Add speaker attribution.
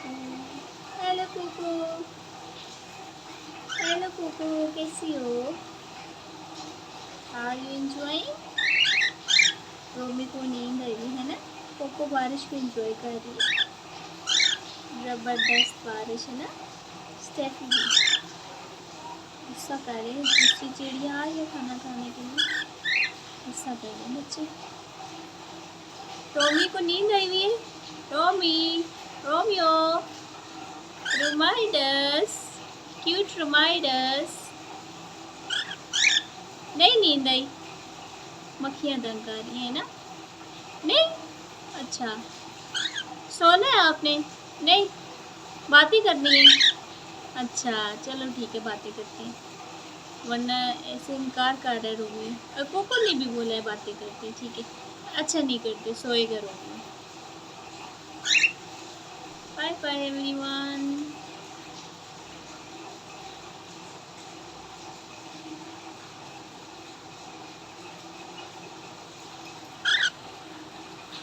Speaker 1: Hello Kuku, hello Kuku, कैसी हो? Are you enjoying? रोमी को नींद आई है ना? कोको बारिश को एंजॉय कर रही है। ज़बरदस्त बारिश है ना? स्टेफी भी गुस्सा कर रहे हैं। दूसरी चिड़िया आई है खाना खाने के लिए, गुस्सा कर रहे हैं बच्चे। रोमी को नींद आई हुई है। रोमी, रोमियो, रिमाइंडर्स, क्यूट रिमाइंडर्स। नहीं नींद आई, मक्खियाँ तंग कर रही हैं ना? नहीं, अच्छा सोना है आपने? नहीं, बातें करनी है। अच्छा चलो ठीक है, बातें करते हैं, वरना ऐसे इनकार कर रहे रोमी। और कोको ने भी बोला है बातें करते, ठीक है। अच्छा नहीं करते, सोएगा रोमी। Bye bye everyone.